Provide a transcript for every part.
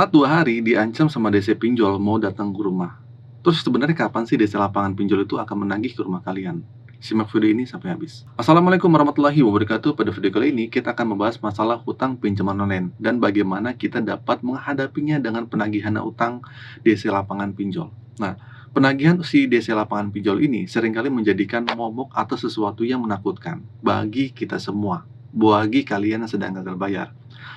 Telat 2 hari diancam sama DC pinjol mau datang ke rumah. Terus sebenarnya kapan sih DC lapangan pinjol itu akan menagih ke rumah kalian? Simak video ini sampai habis. Assalamualaikum warahmatullahi wabarakatuh. Pada video kali ini kita akan membahas masalah hutang pinjaman online dan bagaimana kita dapat menghadapinya dengan penagihan utang DC lapangan pinjol. Nah, penagihan si DC lapangan pinjol ini seringkali menjadikan momok atau sesuatu yang menakutkan bagi kita semua, bagi kalian yang sedang gagal bayar,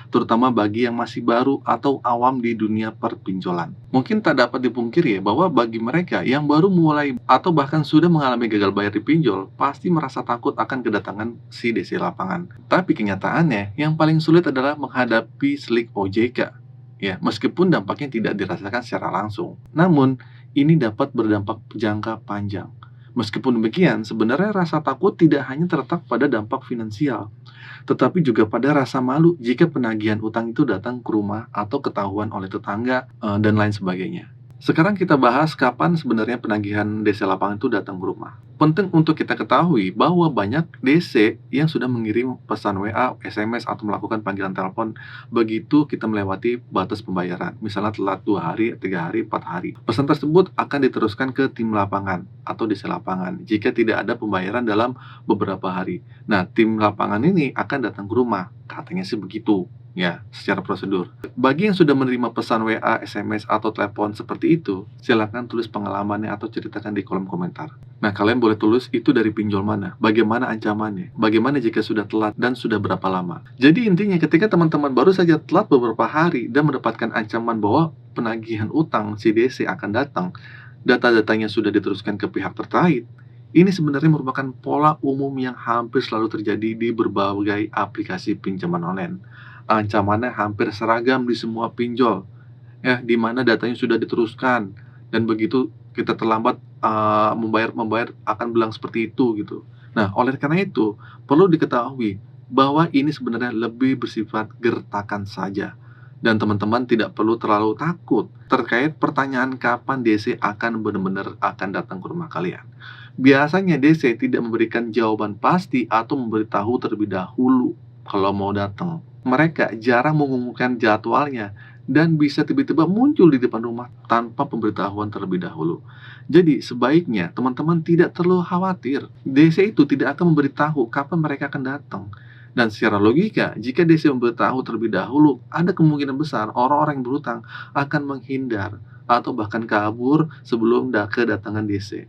terutama bagi yang masih baru atau awam di dunia perpinjolan. Mungkin tak dapat dipungkiri ya, bahwa bagi mereka yang baru mulai atau bahkan sudah mengalami gagal bayar di pinjol, pasti merasa takut akan kedatangan si DC lapangan. Tapi kenyataannya, yang paling sulit adalah menghadapi slik OJK. Ya, meskipun dampaknya tidak dirasakan secara langsung. Namun, ini dapat berdampak jangka panjang. Meskipun demikian, sebenarnya rasa takut tidak hanya terletak pada dampak finansial, tetapi juga pada rasa malu jika penagihan utang itu datang ke rumah atau ketahuan oleh tetangga, dan lain sebagainya. Sekarang kita bahas kapan sebenarnya penagihan DC lapangan itu datang ke rumah. Penting untuk kita ketahui bahwa banyak DC yang sudah mengirim pesan WA, SMS, atau melakukan panggilan telepon begitu kita melewati batas pembayaran. Misalnya telat 2 hari, 3 hari, 4 hari. Pesan tersebut akan diteruskan ke tim lapangan atau DC lapangan jika tidak ada pembayaran dalam beberapa hari. Nah, tim lapangan ini akan datang ke rumah. Katanya sih begitu. Ya, secara prosedur. Bagi yang sudah menerima pesan WA, SMS, atau telepon seperti itu, silakan tulis pengalamannya atau ceritakan di kolom komentar. Nah, kalian boleh tulis itu dari pinjol mana, bagaimana ancamannya, bagaimana jika sudah telat, dan sudah berapa lama. Jadi intinya ketika teman-teman baru saja telat beberapa hari dan mendapatkan ancaman bahwa penagihan utang CDC akan datang, data-datanya sudah diteruskan ke pihak terkait, ini sebenarnya merupakan pola umum yang hampir selalu terjadi di berbagai aplikasi pinjaman online. Ancamannya hampir seragam di semua pinjol, ya, di mana datanya sudah diteruskan dan begitu kita terlambat, membayar akan bilang seperti itu, gitu. Nah, oleh karena itu, perlu diketahui bahwa ini sebenarnya lebih bersifat gertakan saja dan teman-teman tidak perlu terlalu takut terkait pertanyaan kapan DC akan benar-benar akan datang ke rumah kalian. Biasanya DC tidak memberikan jawaban pasti atau memberitahu terlebih dahulu kalau mau datang. Mereka jarang mengumumkan jadwalnya dan bisa tiba-tiba muncul di depan rumah tanpa pemberitahuan terlebih dahulu. Jadi, sebaiknya teman-teman tidak terlalu khawatir. DC itu tidak akan memberitahu kapan mereka akan datang. Dan secara logika, jika DC memberitahu terlebih dahulu, ada kemungkinan besar orang-orang yang berhutang akan menghindar atau bahkan kabur sebelum kedatangan DC.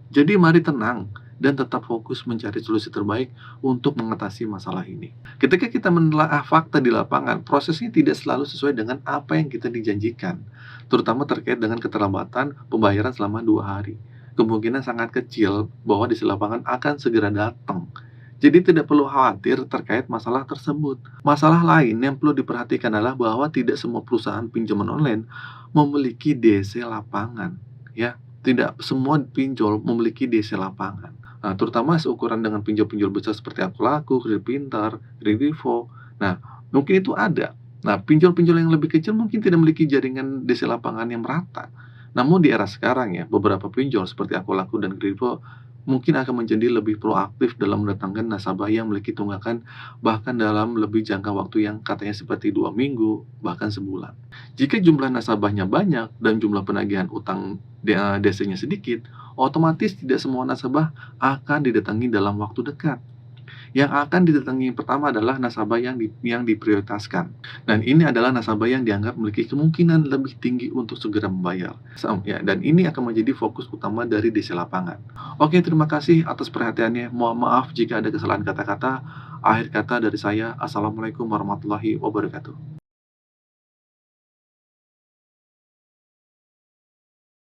Jadi mari tenang dan tetap fokus mencari solusi terbaik untuk mengatasi masalah ini. Ketika kita menelaah fakta di lapangan, prosesnya tidak selalu sesuai dengan apa yang kita dijanjikan, terutama terkait dengan keterlambatan pembayaran selama 2 hari. Kemungkinan sangat kecil bahwa di lapangan akan segera datang. Jadi tidak perlu khawatir terkait masalah tersebut. Masalah lain yang perlu diperhatikan adalah bahwa tidak semua perusahaan pinjaman online memiliki DC lapangan, ya. Tidak semua pinjol memiliki DC lapangan. Nah, terutama seukuran dengan pinjol-pinjol besar seperti Akulaku, Kredit Pintar, Kredivo. Nah, mungkin itu ada. Nah, pinjol-pinjol yang lebih kecil mungkin tidak memiliki jaringan DC lapangan yang merata. Namun di era sekarang ya, beberapa pinjol seperti Akulaku dan Kredivo mungkin akan menjadi lebih proaktif dalam mendatangkan nasabah yang memiliki tunggakan bahkan dalam lebih jangka waktu yang katanya seperti 2 minggu, bahkan sebulan. Jika jumlah nasabahnya banyak dan jumlah penagihan utang DC-nya sedikit, otomatis tidak semua nasabah akan didatangi dalam waktu dekat. Yang akan didatangi pertama adalah nasabah yang diprioritaskan. Dan ini adalah nasabah yang dianggap memiliki kemungkinan lebih tinggi untuk segera membayar. Ya, dan ini akan menjadi fokus utama dari DC lapangan. Oke, terima kasih atas perhatiannya. Mohon maaf jika ada kesalahan kata-kata. Akhir kata dari saya, Assalamualaikum warahmatullahi wabarakatuh.